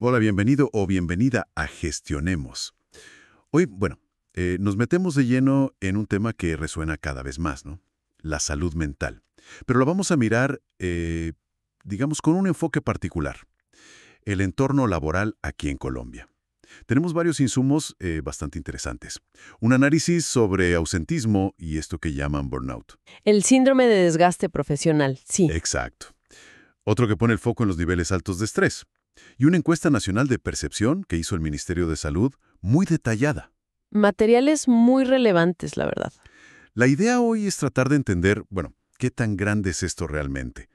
Hola, bienvenido o bienvenida a Gestionemos. Hoy, nos metemos de lleno en un tema que resuena cada vez más, ¿no? La salud mental. Pero lo vamos a mirar, digamos, con un enfoque particular. El entorno laboral aquí en Colombia. Tenemos varios insumos bastante interesantes. Un análisis sobre ausentismo y esto que llaman burnout. El síndrome de desgaste profesional, sí. Exacto. Otro que pone el foco en los niveles altos de estrés. Y una encuesta nacional de percepción que hizo el Ministerio de Salud muy detallada. Materiales muy relevantes, la verdad. La idea hoy es tratar de entender, qué tan grande es esto realmente.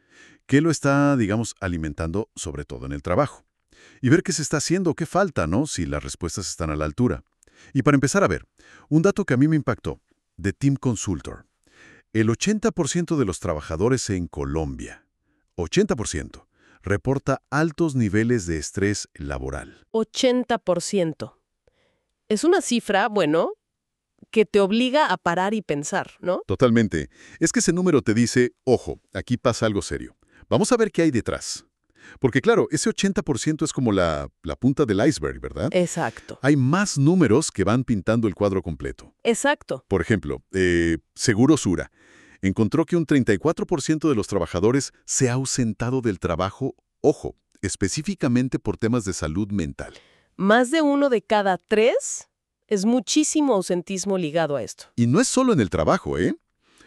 ¿Qué lo está, digamos, alimentando, sobre todo en el trabajo? Y ver qué se está haciendo, qué falta, ¿no? Si las respuestas están a la altura. Y para empezar a ver, un dato que a mí me impactó, de Team Consultor. El 80% de los trabajadores en Colombia, 80%, reporta altos niveles de estrés laboral. 80%. Es una cifra, bueno, que te obliga a parar y pensar, ¿no? Totalmente. Es que ese número te dice, ojo, aquí pasa algo serio. Vamos a ver qué hay detrás. Porque claro, ese 80% es como la punta del iceberg, ¿verdad? Exacto. Hay más números que van pintando el cuadro completo. Exacto. Por ejemplo, Segurosura encontró que un 34% de los trabajadores se ha ausentado del trabajo, ojo, específicamente por temas de salud mental. Más de 1 de cada 3 es muchísimo ausentismo ligado a esto. Y no es solo en el trabajo, ¿eh?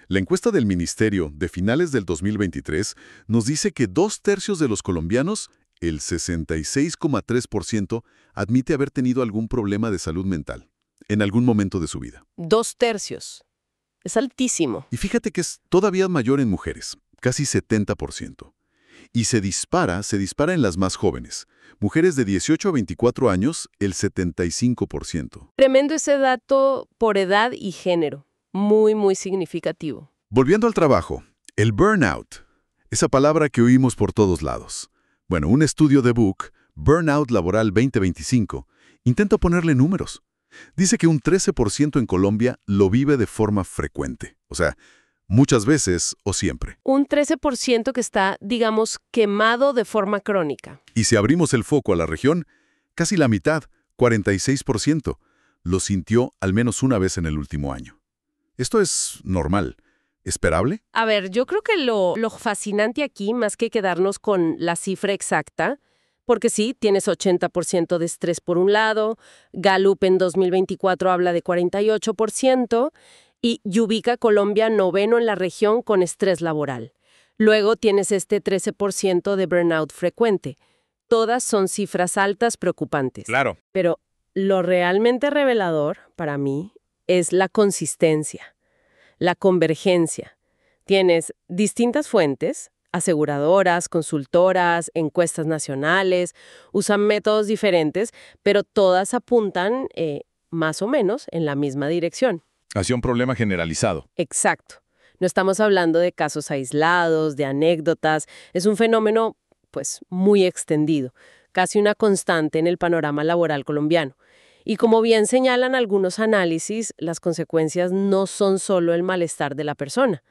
La encuesta del Ministerio de finales del 2023 nos dice que 2/3 de los colombianos, el 66,3%, admite haber tenido algún problema de salud mental en algún momento de su vida. 2/3. Es altísimo. Y fíjate que es todavía mayor en mujeres, casi 70%. Y se dispara en las más jóvenes. Mujeres de 18 a 24 años, el 75%. Tremendo ese dato por edad y género. Muy, muy significativo. Volviendo al trabajo, el burnout, esa palabra que oímos por todos lados. Bueno, un estudio de Book, Burnout Laboral 2025, intenta ponerle números. Dice que un 13% en Colombia lo vive de forma frecuente, o sea, muchas veces o siempre. Un 13% que está, digamos, quemado de forma crónica. Y si abrimos el foco a la región, casi la mitad, 46%, lo sintió al menos una vez en el último año. ¿Esto es normal? ¿Esperable? A ver, yo creo que lo fascinante aquí, más que quedarnos con la cifra exacta, porque sí, tienes 80% de estrés por un lado, Gallup en 2024 habla de 48%, y ubica a Colombia noveno en la región con estrés laboral. Luego tienes este 13% de burnout frecuente. Todas son cifras altas preocupantes. Claro. Pero lo realmente revelador, para mí, es la consistencia, la convergencia. Tienes distintas fuentes, aseguradoras, consultoras, encuestas nacionales, usan métodos diferentes, pero todas apuntan más o menos en la misma dirección. Hacia un problema generalizado. Exacto. No estamos hablando de casos aislados, de anécdotas. Es un fenómeno, pues, muy extendido, casi una constante en el panorama laboral colombiano. Y como bien señalan algunos análisis, las consecuencias no son solo el malestar de la persona.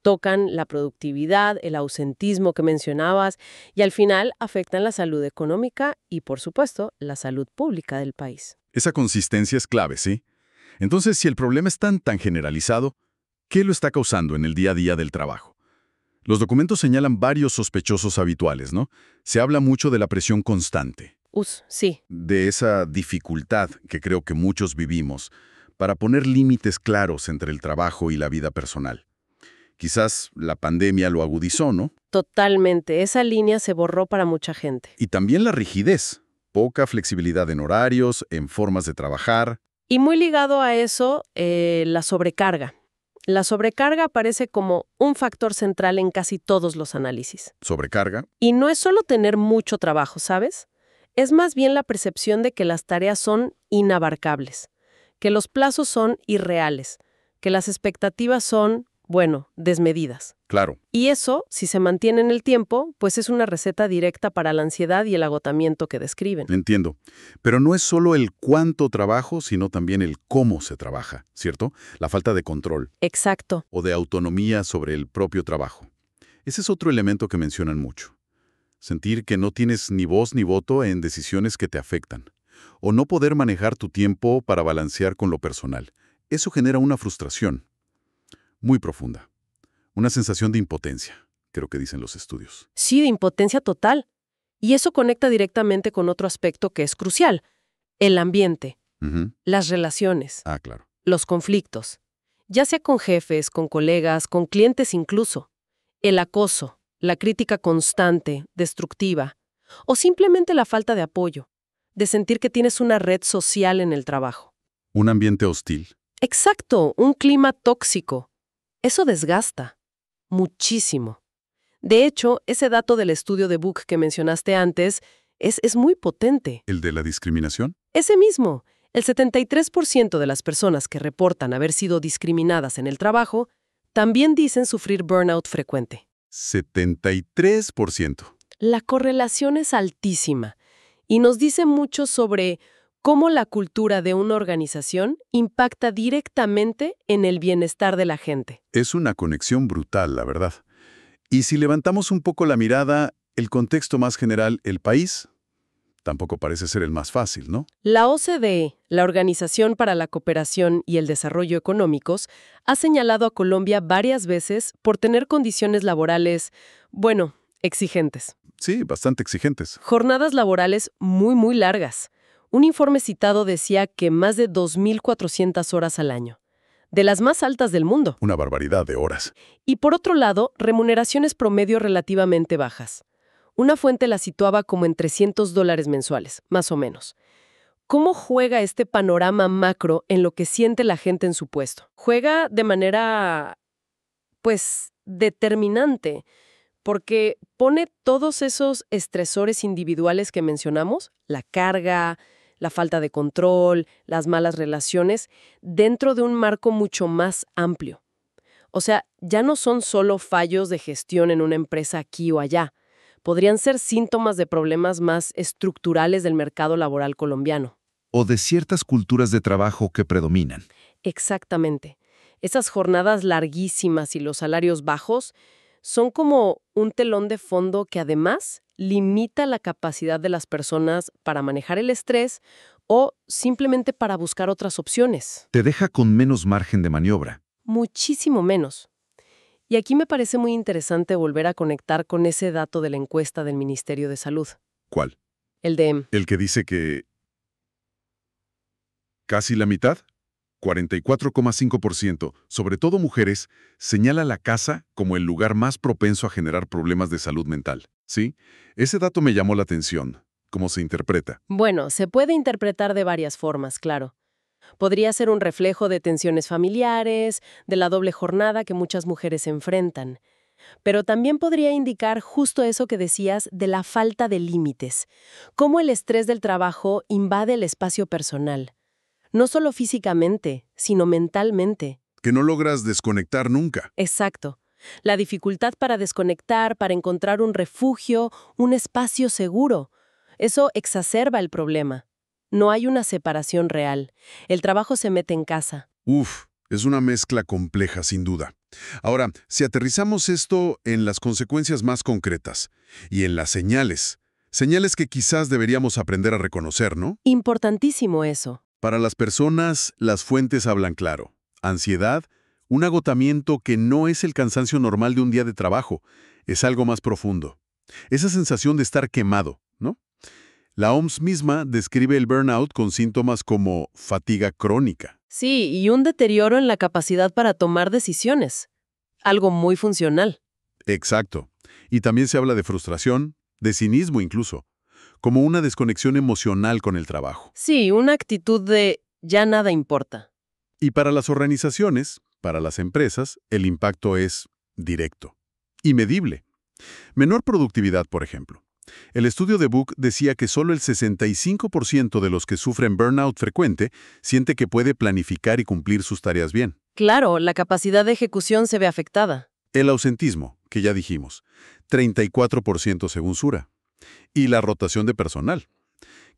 Tocan la productividad, el ausentismo que mencionabas y al final afectan la salud económica y, por supuesto, la salud pública del país. Esa consistencia es clave, ¿sí? Entonces, si el problema es tan generalizado, ¿qué lo está causando en el día a día del trabajo? Los documentos señalan varios sospechosos habituales, ¿no? Se habla mucho de la presión constante. Sí. De esa dificultad que creo que muchos vivimos para poner límites claros entre el trabajo y la vida personal. Quizás la pandemia lo agudizó, ¿no? Totalmente. Esa línea se borró para mucha gente. Y también la rigidez, poca flexibilidad en horarios, en formas de trabajar. Y muy ligado a eso, la sobrecarga. La sobrecarga aparece como un factor central en casi todos los análisis. Sobrecarga. Y no es solo tener mucho trabajo, ¿sabes? Es más bien la percepción de que las tareas son inabarcables, que los plazos son irreales, que las expectativas son, desmedidas. Claro. Y eso, si se mantiene en el tiempo, pues es una receta directa para la ansiedad y el agotamiento que describen. Entiendo. Pero no es solo el cuánto trabajo, sino también el cómo se trabaja, ¿cierto? La falta de control. Exacto. O de autonomía sobre el propio trabajo. Ese es otro elemento que mencionan mucho. sentir que no tienes ni voz ni voto en decisiones que te afectan, o no poder manejar tu tiempo para balancear con lo personal. Eso genera una frustración muy profunda, una sensación de impotencia, creo que dicen los estudios. Sí, de impotencia total. Y eso conecta directamente con otro aspecto que es crucial: el ambiente, Ujú. las relaciones, Ah, claro. los conflictos, ya sea con jefes, con colegas, con clientes incluso. El acoso, la crítica constante, destructiva, o simplemente la falta de apoyo, de sentir que tienes una red social en el trabajo. Un ambiente hostil. Exacto, un clima tóxico. Eso desgasta muchísimo. De hecho, ese dato del estudio de Book que mencionaste antes es muy potente. ¿El de la discriminación? Ese mismo, el 73% de las personas que reportan haber sido discriminadas en el trabajo también dicen sufrir burnout frecuente. 73%. La correlación es altísima y nos dice mucho sobre cómo la cultura de una organización impacta directamente en el bienestar de la gente. Es una conexión brutal, la verdad. Y si levantamos un poco la mirada, el contexto más general, el país, tampoco parece ser el más fácil, ¿no? La OCDE, la Organización para la Cooperación y el Desarrollo Económicos, ha señalado a Colombia varias veces por tener condiciones laborales, bueno, exigentes. Sí, bastante exigentes. Jornadas laborales muy largas. Un informe citado decía que más de 2.400 horas al año, de las más altas del mundo. Una barbaridad de horas. Y por otro lado, remuneraciones promedio relativamente bajas. Una fuente la situaba como en $300 mensuales, más o menos. ¿Cómo juega este panorama macro en lo que siente la gente en su puesto? Juega de manera, determinante, porque pone todos esos estresores individuales que mencionamos, la carga, la falta de control, las malas relaciones, dentro de un marco mucho más amplio. O sea, ya no son solo fallos de gestión en una empresa aquí o allá. Podrían ser síntomas de problemas más estructurales del mercado laboral colombiano. O de ciertas culturas de trabajo que predominan. Exactamente. Esas jornadas larguísimas y los salarios bajos son como un telón de fondo que además limita la capacidad de las personas para manejar el estrés o simplemente para buscar otras opciones. Te deja con menos margen de maniobra. Muchísimo menos. Y aquí me parece muy interesante volver a conectar con ese dato de la encuesta del Ministerio de Salud. ¿Cuál? El de... El que dice que casi la mitad, 44,5%, sobre todo mujeres, señala la casa como el lugar más propenso a generar problemas de salud mental. ¿Sí? Ese dato me llamó la atención. ¿Cómo se interpreta? Bueno, se puede interpretar de varias formas, claro. Podría ser un reflejo de tensiones familiares, de la doble jornada que muchas mujeres enfrentan. Pero también podría indicar justo eso que decías de la falta de límites, cómo el estrés del trabajo invade el espacio personal. No solo físicamente, sino mentalmente. Que no logras desconectar nunca. Exacto. La dificultad para desconectar, para encontrar un refugio, un espacio seguro. Eso exacerba el problema. No hay una separación real. El trabajo se mete en casa. Uf, es una mezcla compleja, sin duda. Ahora, si aterrizamos esto en las consecuencias más concretas y en las señales que quizás deberíamos aprender a reconocer, ¿no? Importantísimo eso. Para las personas, las fuentes hablan claro. Ansiedad, un agotamiento que no es el cansancio normal de un día de trabajo, es algo más profundo. Esa sensación de estar quemado, ¿no? La OMS misma describe el burnout con síntomas como fatiga crónica. Sí, y un deterioro en la capacidad para tomar decisiones. Algo muy funcional. Exacto. Y también se habla de frustración, de cinismo incluso, como una desconexión emocional con el trabajo. Sí, una actitud de ya nada importa. Y para las organizaciones, para las empresas, el impacto es directo y medible. Menor productividad, por ejemplo. El estudio de Book decía que solo el 65% de los que sufren burnout frecuente siente que puede planificar y cumplir sus tareas bien. Claro, la capacidad de ejecución se ve afectada. El ausentismo, que ya dijimos, 34% según Sura. Y la rotación de personal,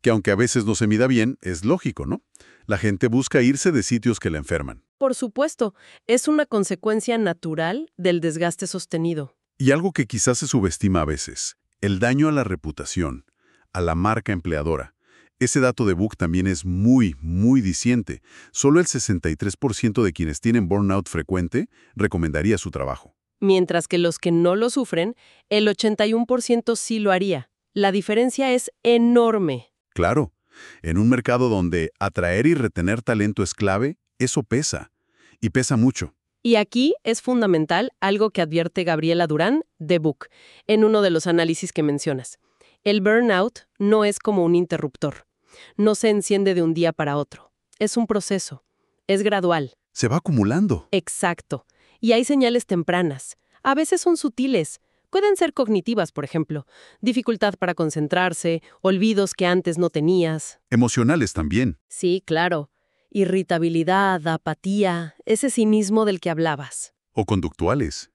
que aunque a veces no se mida bien, es lógico, ¿no? La gente busca irse de sitios que la enferman. Por supuesto, es una consecuencia natural del desgaste sostenido. Y algo que quizás se subestima a veces, El daño a la reputación, a la marca empleadora. Ese dato de Book también es muy, muy diciente. Solo el 63% de quienes tienen burnout frecuente recomendaría su trabajo. Mientras que los que no lo sufren, el 81% sí lo haría. La diferencia es enorme. Claro, en un mercado donde atraer y retener talento es clave, eso pesa. Y pesa mucho. Y aquí es fundamental algo que advierte Gabriela Durán de Book en uno de los análisis que mencionas. El burnout no es como un interruptor. No se enciende de un día para otro. Es un proceso. Es gradual. Se va acumulando. Exacto. Y hay señales tempranas. A veces son sutiles. Pueden ser cognitivas, por ejemplo. Dificultad para concentrarse, olvidos que antes no tenías. Emocionales también. Sí, claro. Irritabilidad, apatía, ese cinismo del que hablabas. O conductuales.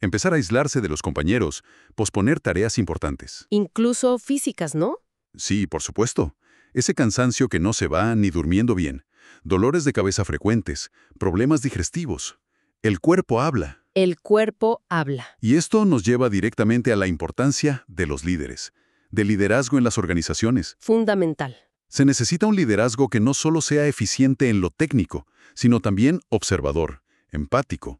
Empezar a aislarse de los compañeros, posponer tareas importantes. Incluso físicas, ¿no? Sí, por supuesto. Ese cansancio que no se va ni durmiendo bien. Dolores de cabeza frecuentes, problemas digestivos. El cuerpo habla. El cuerpo habla. Y esto nos lleva directamente a la importancia de los líderes, del liderazgo en las organizaciones. Fundamental. Se necesita un liderazgo que no solo sea eficiente en lo técnico, sino también observador, empático.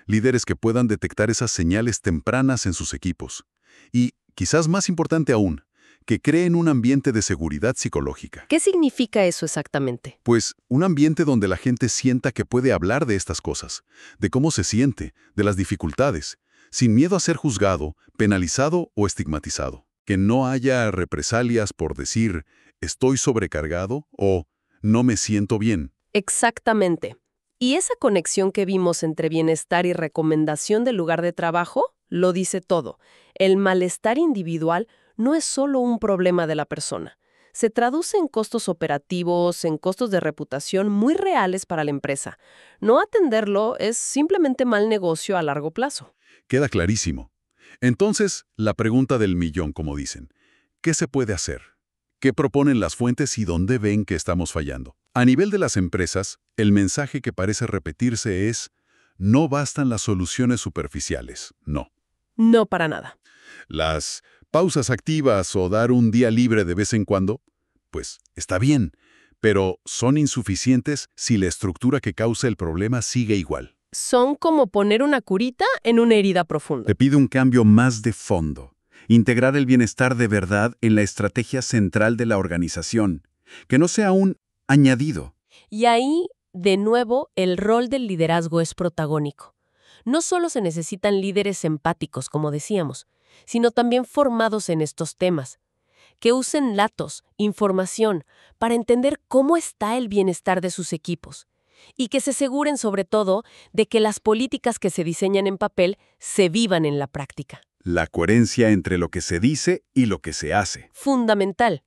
Líderes que puedan detectar esas señales tempranas en sus equipos. Y, quizás más importante aún, que creen un ambiente de seguridad psicológica. ¿Qué significa eso exactamente? Pues un ambiente donde la gente sienta que puede hablar de estas cosas, de cómo se siente, de las dificultades, sin miedo a ser juzgado, penalizado o estigmatizado. Que no haya represalias por decir «estoy sobrecargado» o «no me siento bien». Exactamente. Y esa conexión que vimos entre bienestar y recomendación del lugar de trabajo lo dice todo. El malestar individual no es solo un problema de la persona. Se traduce en costos operativos, en costos de reputación muy reales para la empresa. No atenderlo es simplemente mal negocio a largo plazo. Queda clarísimo. Entonces, la pregunta del millón, como dicen. ¿Qué se puede hacer? ¿Qué proponen las fuentes y dónde ven que estamos fallando? A nivel de las empresas, el mensaje que parece repetirse es: no bastan las soluciones superficiales, no. No para nada. Las pausas activas o dar un día libre de vez en cuando, pues está bien, pero son insuficientes si la estructura que causa el problema sigue igual. Son como poner una curita en una herida profunda. Se pide un cambio más de fondo. Integrar el bienestar de verdad en la estrategia central de la organización, que no sea un añadido. Y ahí, de nuevo, el rol del liderazgo es protagónico. No solo se necesitan líderes empáticos, como decíamos, sino también formados en estos temas, que usen datos, información, para entender cómo está el bienestar de sus equipos, y que se aseguren sobre todo de que las políticas que se diseñan en papel se vivan en la práctica. La coherencia entre lo que se dice y lo que se hace. Fundamental,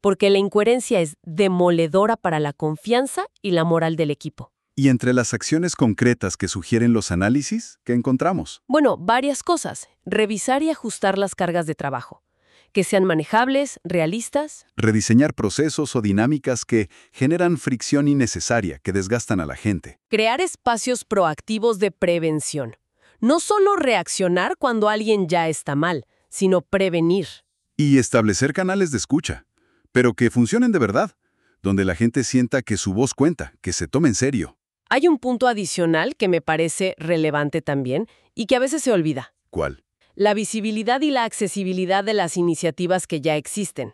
porque la incoherencia es demoledora para la confianza y la moral del equipo. Y entre las acciones concretas que sugieren los análisis, ¿qué encontramos? Bueno, varias cosas. Revisar y ajustar las cargas de trabajo. Que sean manejables, realistas. Rediseñar procesos o dinámicas que generan fricción innecesaria, que desgastan a la gente. Crear espacios proactivos de prevención. No solo reaccionar cuando alguien ya está mal, sino prevenir. Y establecer canales de escucha, pero que funcionen de verdad, donde la gente sienta que su voz cuenta, que se tome en serio. Hay un punto adicional que me parece relevante también y que a veces se olvida. ¿Cuál? La visibilidad y la accesibilidad de las iniciativas que ya existen.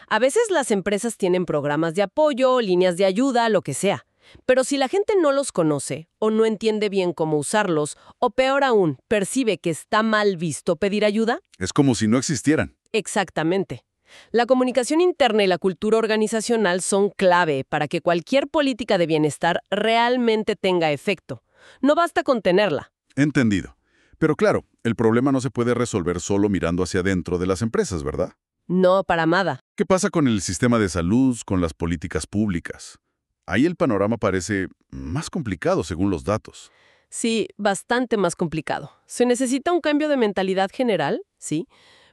A veces las empresas tienen programas de apoyo, líneas de ayuda, lo que sea. Pero si la gente no los conoce o no entiende bien cómo usarlos, o peor aún, percibe que está mal visto pedir ayuda. Es como si no existieran. Exactamente. La comunicación interna y la cultura organizacional son clave para que cualquier política de bienestar realmente tenga efecto. No basta con tenerla. Entendido. Pero claro, el problema no se puede resolver solo mirando hacia adentro de las empresas, ¿verdad? No, para nada. ¿Qué pasa con el sistema de salud, con las políticas públicas? Ahí el panorama parece más complicado según los datos. Sí, bastante más complicado. Se necesita un cambio de mentalidad general, sí,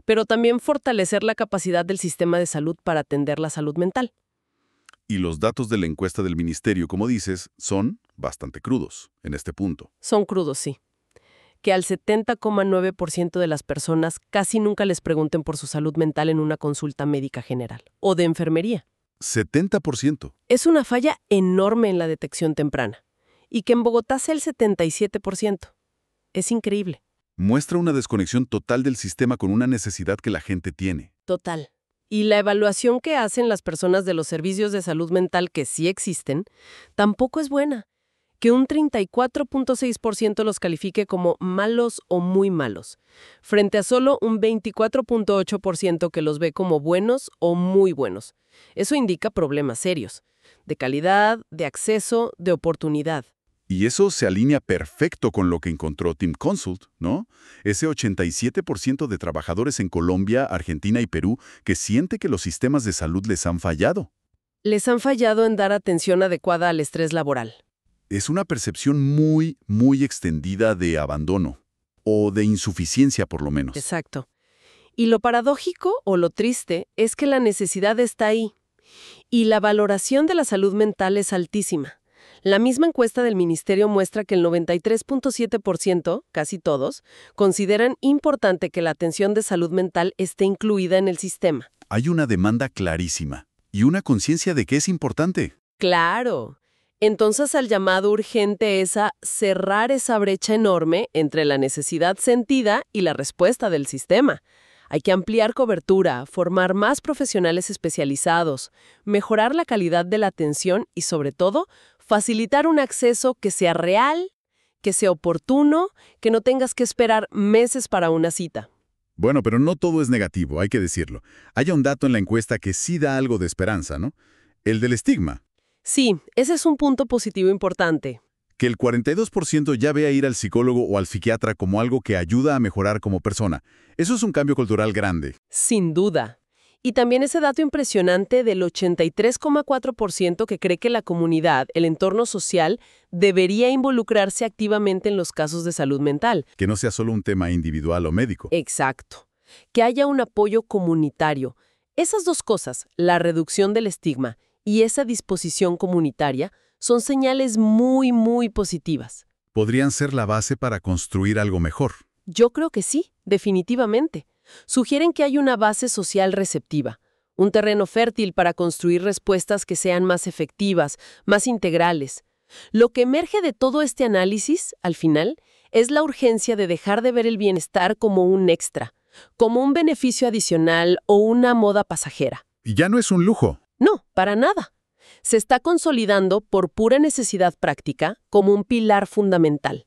pero también fortalecer la capacidad del sistema de salud para atender la salud mental. Y los datos de la encuesta del ministerio, como dices, son bastante crudos en este punto. Son crudos, sí. que al 70,9% de las personas casi nunca les pregunten por su salud mental en una consulta médica general o de enfermería. 70%. Es una falla enorme en la detección temprana. Y que en Bogotá sea el 77%. Es increíble. Muestra una desconexión total del sistema con una necesidad que la gente tiene. Total. Y la evaluación que hacen las personas de los servicios de salud mental que sí existen, tampoco es buena. Que un 34,6% los califique como malos o muy malos, frente a solo un 24,8% que los ve como buenos o muy buenos. Eso indica problemas serios, de calidad, de acceso, de oportunidad. Y eso se alinea perfecto con lo que encontró Team Consult, ¿no? Ese 87% de trabajadores en Colombia, Argentina y Perú que siente que los sistemas de salud les han fallado. Les han fallado en dar atención adecuada al estrés laboral. Es una percepción muy, muy extendida de abandono, o de insuficiencia por lo menos. Exacto. Y lo paradójico o lo triste es que la necesidad está ahí. Y la valoración de la salud mental es altísima. La misma encuesta del Ministerio muestra que el 93,7%, casi todos, consideran importante que la atención de salud mental esté incluida en el sistema. Hay una demanda clarísima y una conciencia de que es importante. ¡Claro! Entonces el llamado urgente es a cerrar esa brecha enorme entre la necesidad sentida y la respuesta del sistema. Hay que ampliar cobertura, formar más profesionales especializados, mejorar la calidad de la atención y, sobre todo, facilitar un acceso que sea real, que sea oportuno, que no tengas que esperar meses para una cita. Bueno, pero no todo es negativo, hay que decirlo. Hay un dato en la encuesta que sí da algo de esperanza, ¿no? El del estigma. Sí, ese es un punto positivo importante. Que el 42% ya ve a ir al psicólogo o al psiquiatra como algo que ayuda a mejorar como persona. Eso es un cambio cultural grande. Sin duda. Y también ese dato impresionante del 83,4% que cree que la comunidad, el entorno social, debería involucrarse activamente en los casos de salud mental. Que no sea solo un tema individual o médico. Exacto. Que haya un apoyo comunitario. Esas dos cosas, la reducción del estigma y esa disposición comunitaria, son señales muy, muy positivas. Podrían ser la base para construir algo mejor. Yo creo que sí, definitivamente. Sugieren que hay una base social receptiva, un terreno fértil para construir respuestas que sean más efectivas, más integrales. Lo que emerge de todo este análisis, al final, es la urgencia de dejar de ver el bienestar como un extra, como un beneficio adicional o una moda pasajera. Y ya no es un lujo. No, para nada. Se está consolidando por pura necesidad práctica como un pilar fundamental.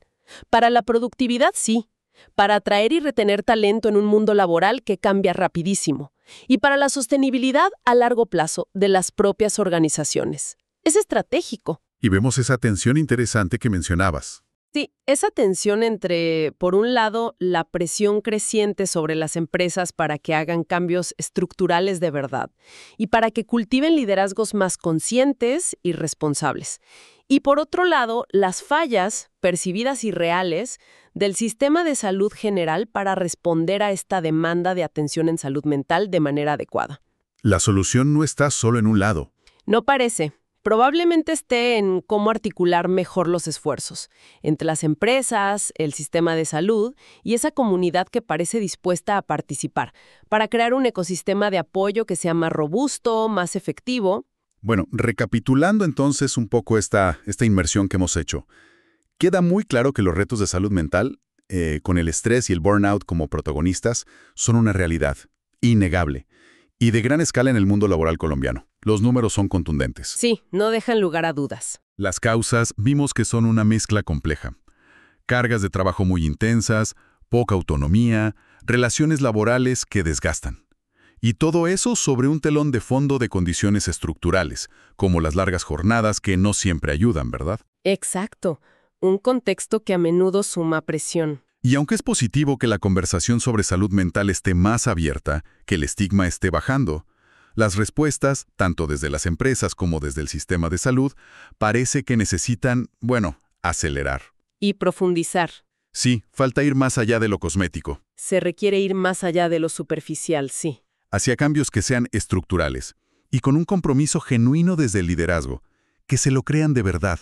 Para la productividad, sí. Para atraer y retener talento en un mundo laboral que cambia rapidísimo. Y para la sostenibilidad a largo plazo de las propias organizaciones. Es estratégico. Y vemos esa tensión interesante que mencionabas. Sí, esa tensión entre, por un lado, la presión creciente sobre las empresas para que hagan cambios estructurales de verdad y para que cultiven liderazgos más conscientes y responsables. Y por otro lado, las fallas, percibidas y reales, del sistema de salud general para responder a esta demanda de atención en salud mental de manera adecuada. La solución no está solo en un lado. No parece. Probablemente esté en cómo articular mejor los esfuerzos entre las empresas, el sistema de salud y esa comunidad que parece dispuesta a participar para crear un ecosistema de apoyo que sea más robusto, más efectivo. Bueno, recapitulando entonces un poco esta inmersión que hemos hecho, queda muy claro que los retos de salud mental, con el estrés y el burnout como protagonistas, son una realidad innegable y de gran escala en el mundo laboral colombiano. Los números son contundentes. Sí, no dejan lugar a dudas. Las causas vimos que son una mezcla compleja. Cargas de trabajo muy intensas, poca autonomía, relaciones laborales que desgastan. Y todo eso sobre un telón de fondo de condiciones estructurales, como las largas jornadas que no siempre ayudan, ¿verdad? Exacto. Un contexto que a menudo suma presión. Y aunque es positivo que la conversación sobre salud mental esté más abierta, que el estigma esté bajando, las respuestas, tanto desde las empresas como desde el sistema de salud, parece que necesitan, acelerar. Y profundizar. Sí, falta ir más allá de lo cosmético. Se requiere ir más allá de lo superficial, sí. Hacia cambios que sean estructurales y con un compromiso genuino desde el liderazgo, que se lo crean de verdad.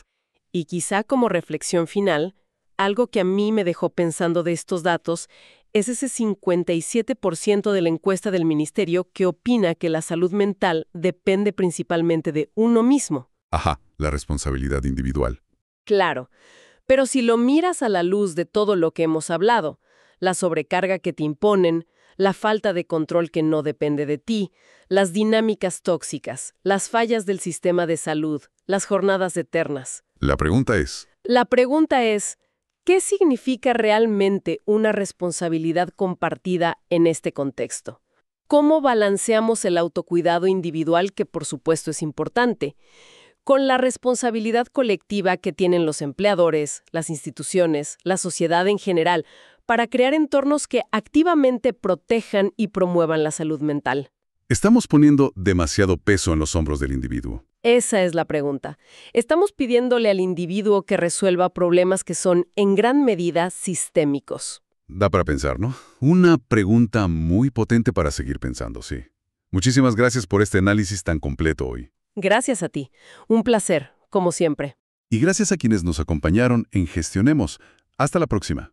Y quizá como reflexión final, Algo que a mí me dejó pensando de estos datos es ese 57% de la encuesta del ministerio que opina que la salud mental depende principalmente de uno mismo. Ajá, la responsabilidad individual. Claro, pero si lo miras a la luz de todo lo que hemos hablado, la sobrecarga que te imponen, la falta de control que no depende de ti, las dinámicas tóxicas, las fallas del sistema de salud, las jornadas eternas. La pregunta es, La pregunta es, ¿qué significa realmente una responsabilidad compartida en este contexto? ¿Cómo balanceamos el autocuidado individual, que por supuesto es importante, con la responsabilidad colectiva que tienen los empleadores, las instituciones, la sociedad en general, para crear entornos que activamente protejan y promuevan la salud mental? estamos poniendo demasiado peso en los hombros del individuo. Esa es la pregunta. Estamos pidiéndole al individuo que resuelva problemas que son en gran medida sistémicos. Da para pensar, ¿no? Una pregunta muy potente para seguir pensando, sí. Muchísimas gracias por este análisis tan completo hoy. Gracias a ti. Un placer, como siempre. Y gracias a quienes nos acompañaron en Gestionemos. Hasta la próxima.